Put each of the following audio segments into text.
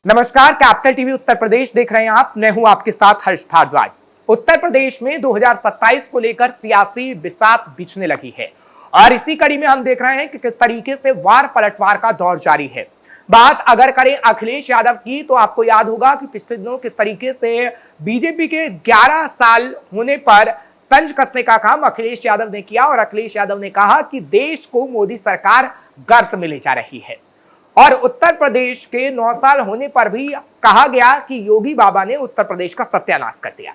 नमस्कार, capital TV Uttar Pradesh देख रहे हैं आप। मैं हूं आपके साथ हर्ष भारद्वाज। उत्तर प्रदेश में 2027 को लेकर सियासी बिसात बिछने लगी है और इसी कड़ी में हम देख रहे हैं कि किस तरीके से वार पलटवार का दौर जारी है। बात अगर करें अखिलेश यादव की, तो आपको याद होगा कि पिछले दिनों किस तरीके से बीजेपी के 11 साल होने पर तंज कसने का काम अखिलेश यादव ने किया और अखिलेश यादव ने कहा कि देश को मोदी सरकार गर्त में ले जा रही है। और उत्तर प्रदेश के 9 साल होने पर भी कहा गया कि योगी बाबा ने उत्तर प्रदेश का सत्यानाश कर दिया।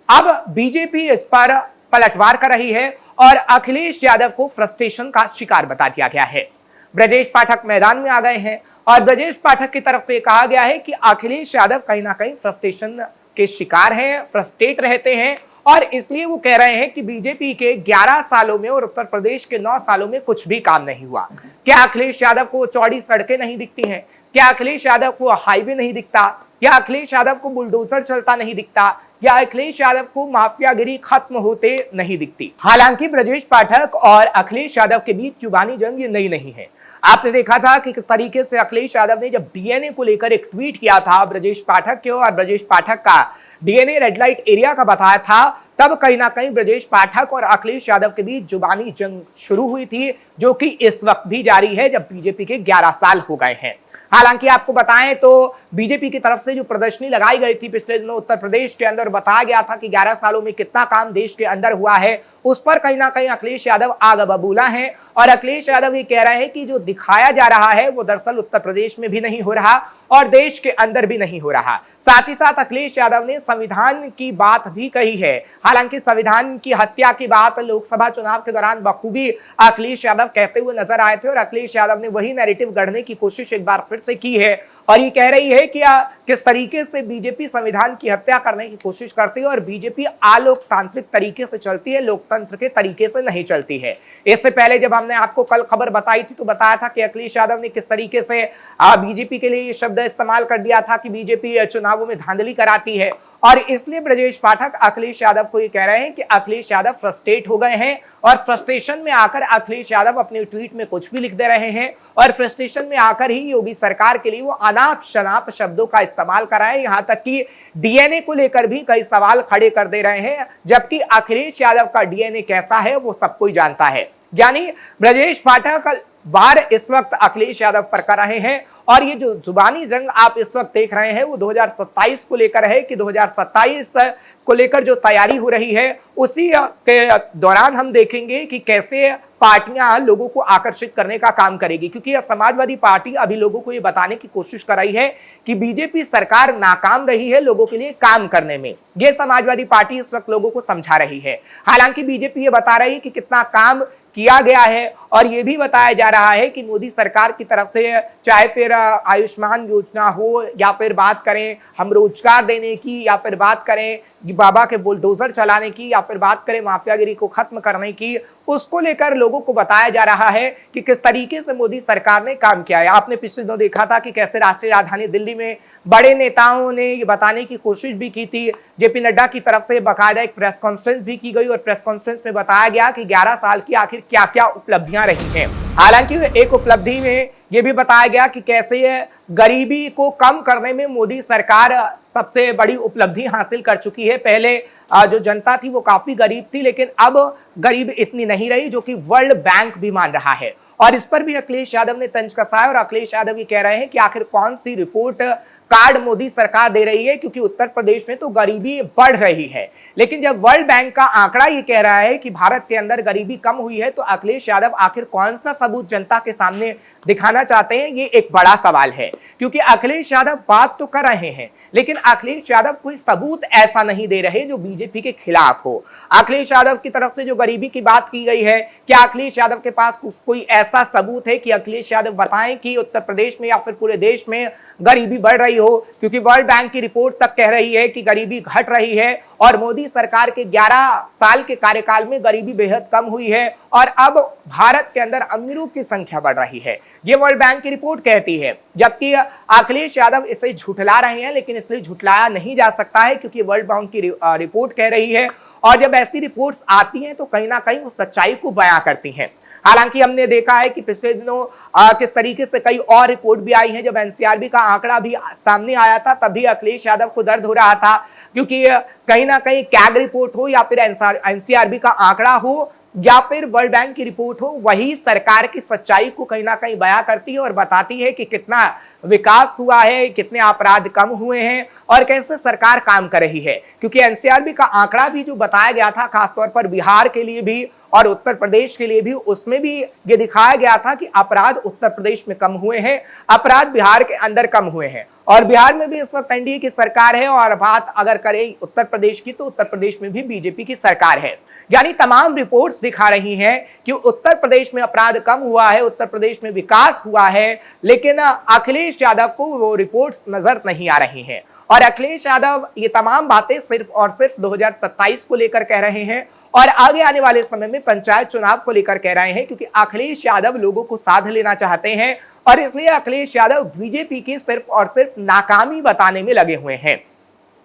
अब बीजेपी इस पर पलटवार कर रही है और अखिलेश यादव को फ्रस्ट्रेशन का शिकार बता दिया गया है। ब्रजेश पाठक मैदान में आ गए हैं और ब्रजेश पाठक की तरफ से कहा गया है कि अखिलेश यादव कहीं ना कहीं फ्रस्ट्रेशन के शिकार हैं, फ्रस्ट्रेट रहते हैं और इसलिए वो कह रहे हैं कि बीजेपी के 11 सालों में और उत्तर प्रदेश के 9 सालों में कुछ भी काम नहीं हुआ। क्या अखिलेश यादव को चौड़ी सड़कें नहीं दिखती हैं? क्या अखिलेश यादव को हाईवे नहीं दिखता? या अखिलेश यादव को बुलडोजर चलता नहीं दिखता? या अखिलेश यादव को माफियागिरी खत्म होते नहीं दिखती? हालांकि ब्रजेश पाठक और अखिलेश यादव के बीच जुबानी जंग ये नई नहीं है। आपने देखा था कि किस तरीके से अखिलेश यादव ने जब डीएनए को लेकर एक ट्वीट किया था ब्रजेश पाठक के और ब्रजेश पाठक का डीएनए रेड लाइट एरिया का बताया था, तब कहीं ना कहीं ब्रजेश पाठक और अखिलेश यादव के बीच जुबानी जंग शुरू हुई थी, जो कि इस वक्त भी जारी है जब बीजेपी के 11 साल हो गए हैं। हालांकि आपको बताएं तो बीजेपी की तरफ से जो प्रदर्शनी लगाई गई थी पिछले दिनों उत्तर प्रदेश के अंदर, बताया गया था कि 11 सालों में कितना काम देश के अंदर हुआ है, उस पर कहीं ना कहीं अखिलेश यादव आग बबूला हैं और अखिलेश यादव ये कह रहे हैं कि जो दिखाया जा रहा है वो दरअसल उत्तर प्रदेश में भी नहीं हो रहा और देश के अंदर भी नहीं हो रहा। साथ ही साथ अखिलेश यादव ने संविधान की बात भी कही है। हालांकि संविधान की हत्या की बात लोकसभा चुनाव के दौरान बखूबी अखिलेश यादव कहते हुए नजर आए थे और अखिलेश यादव ने वही नैरेटिव गढ़ने की कोशिश एक बार फिर से की है और ये कह रही है कि किस तरीके से बीजेपी संविधान की हत्या करने की कोशिश करती है और बीजेपी अलोकतांत्रिक तरीके से चलती है, लोकतंत्र के तरीके से नहीं चलती है। इससे पहले जब हमने आपको कल खबर बताई थी तो बताया था कि अखिलेश यादव ने किस तरीके से बीजेपी के लिए ये शब्द इस्तेमाल कर दिया था कि बीजेपी चुनावों में धांधली कराती है और इसलिए ब्रजेश पाठक अखिलेश यादव को ये कह रहे हैं कि अखिलेश यादव फ्रस्ट्रेट हो गए हैं और फ्रस्ट्रेशन में आकर अखिलेश यादव अपने ट्वीट में कुछ भी लिख दे रहे हैं और फ्रस्ट्रेशन में आकर ही योगी सरकार के लिए वो अनाप शनाप शब्दों का इस्तेमाल कर रहे हैं। यहां तक कि डीएनए को लेकर भी कई सवाल खड़े कर दे रहे हैं, जबकि अखिलेश यादव का डीएनए कैसा है वो सब कोई जानता है। यानी ब्रजेश पाठक वार इस वक्त अखिलेश यादव पर कर रहे हैं और ये जो जुबानी जंग आप इस वक्त देख रहे हैं वो 2027 को लेकर है कि 2027 को लेकर जो तैयारी हो रही है उसी के दौरान हम देखेंगे कि कैसे पार्टियां लोगों को आकर्षित करने का काम करेगी, क्योंकि यह समाजवादी पार्टी अभी लोगों को ये बताने की कोशिश कर रही है कि बीजेपी सरकार नाकाम रही है लोगों के लिए काम करने में। ये समाजवादी पार्टी इस वक्त लोगों को समझा रही है। हालांकि बीजेपी ये बता रही है कि कितना काम किया गया है और यह भी बताया जा रहा है कि मोदी सरकार की तरफ से चाहे फिर आयुष्मान योजना हो या फिर बात करें हम रोजगार देने की या फिर बात करें बाबा के बुलडोजर चलाने की या फिर बात करें माफियागिरी को खत्म करने की, उसको लेकर लोगों को बताया जा रहा है कि किस तरीके से मोदी सरकार ने काम किया है। आपने पिछले दिनों देखा था कि कैसे राष्ट्रीय राजधानी दिल्ली में बड़े नेताओं ने ये बताने की कोशिश भी की थी। जेपी नड्डा की तरफ से बाकायदा एक प्रेस कॉन्फ्रेंस भी की गई और प्रेस कॉन्फ्रेंस में बताया गया कि 11 साल की आखिर क्या क्या उपलब्धियां रही हैं। हालांकि एक उपलब्धि में यह भी बताया गया कि कैसे गरीबी को कम करने में मोदी सरकार सबसे बड़ी उपलब्धि हासिल कर चुकी है। पहले जो जनता थी वो काफी गरीब थी, लेकिन अब गरीब इतनी नहीं रही, जो कि वर्ल्ड बैंक भी मान रहा है। और इस पर भी अखिलेश यादव ने तंज कसा है और अखिलेश यादव ये कह रहे हैं कि आखिर कौन सी रिपोर्ट कार्ड मोदी सरकार दे रही है, क्योंकि उत्तर प्रदेश में तो गरीबी बढ़ रही है। लेकिन जब वर्ल्ड बैंक का आंकड़ा ये कह रहा है कि भारत के अंदर गरीबी कम हुई है, तो अखिलेश यादव आखिर कौन सा सबूत जनता के सामने दिखाना चाहते हैं, ये एक बड़ा सवाल है। क्योंकि अखिलेश यादव बात तो कर रहे हैं लेकिन अखिलेश यादव कोई सबूत ऐसा नहीं दे रहे जो बीजेपी के खिलाफ हो। अखिलेश यादव की तरफ से जो गरीबी की बात की गई है, क्या अखिलेश यादव के पास कोई ऐसा सबूत है कि अखिलेश यादव बताएं कि उत्तर प्रदेश में या फिर पूरे देश में गरीबी बढ़ रही हो? क्योंकि वर्ल्ड बैंक की रिपोर्ट तक कह रही है कि गरीबी घट रही है और मोदी सरकार के 11 साल के कार्यकाल में गरीबी बेहद कम हुई है और अब भारत के अंदर अमीरों की संख्या बढ़ रही है। ये वर्ल्ड बैंक की रिपोर्ट कहती है, जबकि अखिलेश यादव इसे झुठला रहे हैं, लेकिन इसलिए झुठलाया नहीं जा सकता है क्योंकि वर्ल्ड बैंक की रिपोर्ट कह रही है और जब ऐसी रिपोर्ट्स आती हैं तो कहीं ना कहीं वो सच्चाई को बयां करती हैं। हालांकि हमने देखा है कि पिछले दिनों किस तरीके से कई और रिपोर्ट भी आई हैं। जब एनसीआरबी का आंकड़ा भी सामने आया था तभी अखिलेश यादव को दर्द हो रहा था, क्योंकि कहीं ना कहीं कैग रिपोर्ट हो या फिर एनसीआरबी का आंकड़ा हो या फिर वर्ल्ड बैंक की रिपोर्ट हो, वही सरकार की सच्चाई को कहीं ना कहीं बयां करती है और बताती है कि कितना विकास हुआ है, कितने अपराध कम हुए हैं और कैसे सरकार काम कर रही है। क्योंकि एनसीआरबी का आंकड़ा भी जो बताया गया था खासतौर पर बिहार के लिए भी और उत्तर प्रदेश के लिए भी, उसमें भी ये दिखाया गया था कि अपराध उत्तर प्रदेश में कम हुए हैं, अपराध बिहार के अंदर कम हुए हैं। और बिहार में भी इस वक्त एनडीए की सरकार है और बात अगर करें उत्तर प्रदेश की तो उत्तर प्रदेश में भी बीजेपी की सरकार है। यानी तमाम रिपोर्ट्स दिखा रही हैं कि उत्तर प्रदेश में अपराध कम हुआ है, उत्तर प्रदेश में विकास हुआ है, लेकिन अखिलेश यादव को वो रिपोर्ट्स नजर नहीं आ रही हैं। और अखिलेश यादव ये तमाम बातें सिर्फ और सिर्फ 2027 को लेकर कह रहे हैं और आगे आने वाले समय में पंचायत चुनाव को लेकर कह रहे हैं, क्योंकि अखिलेश यादव लोगों को साध लेना चाहते हैं और इसलिए अखिलेश यादव बीजेपी की सिर्फ और सिर्फ नाकामी बताने में लगे हुए हैं।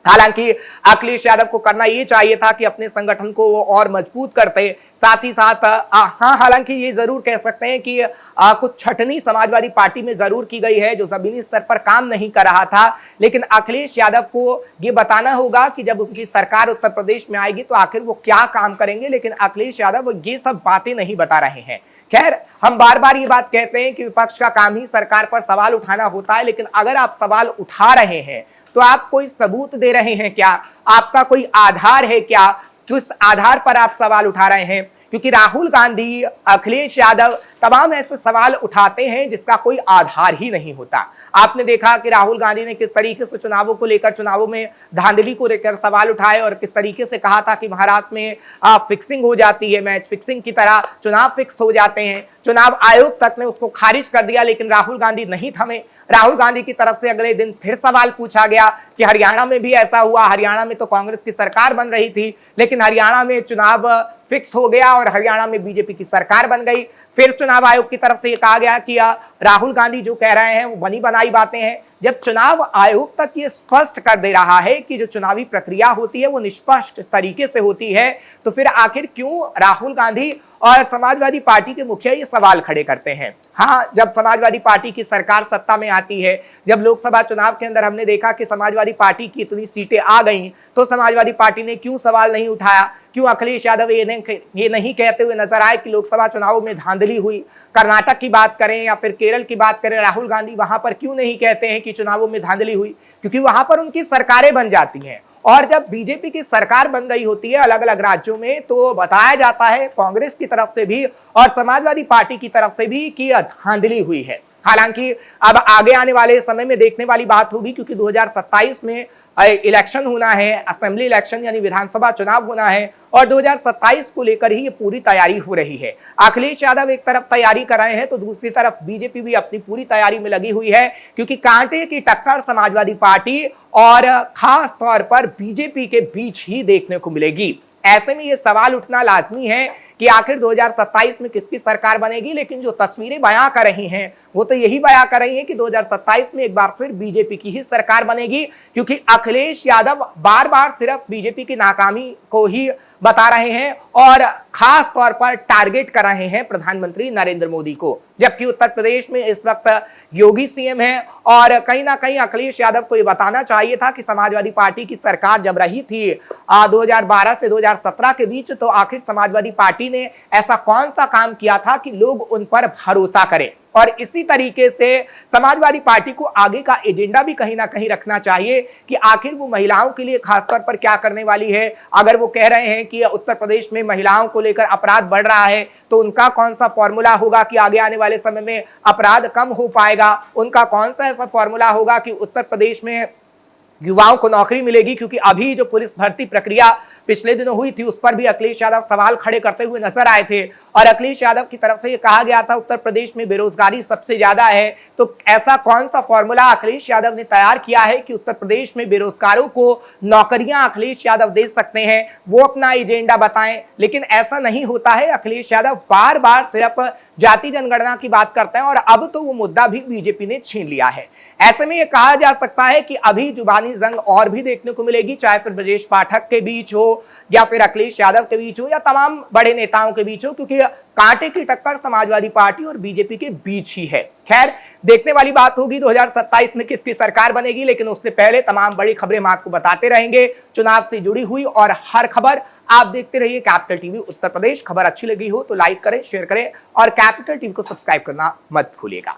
हालांकि अखिलेश यादव को करना ये चाहिए था कि अपने संगठन को वो और मजबूत करते, साथ ही साथ हाँ, हालांकि ये जरूर कह सकते हैं कि कुछ छटनी समाजवादी पार्टी में जरूर की गई है जो जमीनी स्तर पर काम नहीं कर रहा था, लेकिन अखिलेश यादव को ये बताना होगा कि जब उनकी सरकार उत्तर प्रदेश में आएगी तो आखिर वो क्या काम करेंगे। लेकिन अखिलेश यादव ये सब बातें नहीं बता रहे हैं। खैर, हम बार बार ये बात कहते हैं कि विपक्ष का काम ही सरकार पर सवाल उठाना होता है, लेकिन अगर आप सवाल उठा रहे हैं तो आप कोई सबूत दे रहे हैं क्या? आपका कोई आधार है क्या? किस आधार पर आप सवाल उठा रहे हैं? क्योंकि राहुल गांधी, अखिलेश यादव तमाम ऐसे सवाल उठाते हैं जिसका कोई आधार ही नहीं होता। आपने देखा कि राहुल गांधी ने किस तरीके से चुनावों को लेकर, चुनावों में धांधली को लेकर सवाल उठाए और किस तरीके से कहा था कि महाराष्ट्र में फिक्सिंग हो जाती है, मैच फिक्सिंग की तरह चुनाव फिक्स हो जाते हैं। चुनाव आयोग तक ने उसको खारिज कर दिया, लेकिन राहुल गांधी नहीं थमे। राहुल गांधी की तरफ से अगले दिन फिर सवाल पूछा गया कि हरियाणा में भी ऐसा हुआ, हरियाणा में तो कांग्रेस की सरकार बन रही थी, लेकिन हरियाणा में चुनाव फिक्स हो गया और हरियाणा में बीजेपी की सरकार बन गई। फिर चुनाव आयोग की तरफ से ये कहा गया कि राहुल गांधी जो कह रहे हैं वो बनी बनाई बातें हैं। जब चुनाव आयोग तक ये स्पष्ट कर दे रहा है कि जो चुनावी प्रक्रिया होती है वो निष्पक्ष तरीके से होती है, तो फिर आखिर क्यों राहुल गांधी और समाजवादी पार्टी के मुखिया ये सवाल खड़े करते हैं? हाँ, जब समाजवादी पार्टी की सरकार सत्ता में आती है, जब लोकसभा चुनाव के अंदर हमने देखा कि समाजवादी पार्टी की इतनी सीटें आ गई, तो समाजवादी पार्टी ने क्यों सवाल नहीं उठाया? क्यों अखिलेश यादव ये नहीं कहते हुए नजर आए कि लोकसभा चुनाव में धांधली हुई? कर्नाटक की बात करें या फिर केरल की बात करें, राहुल गांधी वहां पर क्यों नहीं कहते हैं कि चुनावों में धांधली हुई? क्योंकि वहां पर उनकी सरकारें बन जाती हैं। और जब बीजेपी की सरकार बन रही होती है अलग अलग राज्यों में, तो बताया जाता है कांग्रेस की तरफ से भी और समाजवादी पार्टी की तरफ से भी कि धांधली हुई है। हालांकि अब आगे आने वाले समय में देखने वाली बात होगी, क्योंकि 2027 में इलेक्शन होना है, असेंबली इलेक्शन यानी विधानसभा चुनाव होना है और 2027 को लेकर ही ये पूरी तैयारी हो रही है। अखिलेश यादव एक तरफ तैयारी कर रहे हैं तो दूसरी तरफ बीजेपी भी अपनी पूरी तैयारी में लगी हुई है, क्योंकि कांटे की टक्कर समाजवादी पार्टी और खास तौर पर बीजेपी के बीच ही देखने को मिलेगी। ऐसे में ये सवाल उठना लाजमी है कि आखिर 2027 में किसकी सरकार बनेगी, लेकिन जो तस्वीरें बयां कर रही हैं वो तो यही बयां कर रही हैं कि 2027 में एक बार फिर बीजेपी की ही सरकार बनेगी, क्योंकि अखिलेश यादव बार बार सिर्फ बीजेपी की नाकामी को ही बता रहे हैं और खास तौर पर टारगेट कर रहे हैं प्रधानमंत्री नरेंद्र मोदी को। जबकि उत्तर प्रदेश में इस वक्त योगी सीएम है और कहीं ना कहीं अखिलेश यादव को ये बताना चाहिए था कि समाजवादी पार्टी की सरकार जब रही थी 2012 से 2017 के बीच, तो आखिर समाजवादी पार्टी ने ऐसा कौन सा काम किया था कि लोग उन पर भरोसा करें। और इसी तरीके से समाजवादी पार्टी को आगे का एजेंडा भी कहीं ना कहीं रखना चाहिए कि आखिर वो महिलाओं के लिए खासतौर पर क्या करने वाली है। अगर वो कह रहे हैं कि उत्तर प्रदेश में महिलाओं को लेकर अपराध बढ़ रहा है, तो उनका कौन सा फॉर्मूला होगा कि आगे आने वाले समय में अपराध कम हो पाएगा? उनका कौन सा ऐसा फॉर्मूला होगा कि उत्तर प्रदेश में युवाओं को नौकरी मिलेगी? क्योंकि अभी जो पुलिस भर्ती प्रक्रिया पिछले दिनों हुई थी उस पर भी अखिलेश यादव सवाल खड़े करते हुए नजर आए थे और अखिलेश यादव की तरफ से ये कहा गया था उत्तर प्रदेश में बेरोजगारी सबसे ज्यादा है। तो ऐसा कौन सा फॉर्मूला अखिलेश यादव ने तैयार किया है कि उत्तर प्रदेश में बेरोजगारों को नौकरियां अखिलेश यादव दे सकते हैं? वो अपना एजेंडा बताएं, लेकिन ऐसा नहीं होता है। अखिलेश यादव बार बार सिर्फ जाति जनगणना की बात करते हैं और अब तो वो मुद्दा भी बीजेपी ने छीन लिया है। ऐसे में यह कहा जा सकता है कि अभी जुबानी खानदानी जंग और भी देखने को मिलेगी, चाहे फिर ब्रजेश पाठक के बीच हो या फिर अखिलेश यादव के बीच हो या तमाम बड़े नेताओं के बीच हो, क्योंकि कांटे की टक्कर समाजवादी पार्टी और बीजेपी के बीच ही है। खैर, देखने वाली बात होगी 2027 में किसकी सरकार बनेगी, लेकिन उससे पहले तमाम बड़ी खबरें हम आपको बताते रहेंगे चुनाव से जुड़ी हुई, और हर खबर आप देखते रहिए कैपिटल टीवी उत्तर प्रदेश। खबर अच्छी लगी हो तो लाइक करें, शेयर करें और कैपिटल टीवी को सब्सक्राइब करना मत भूलिएगा।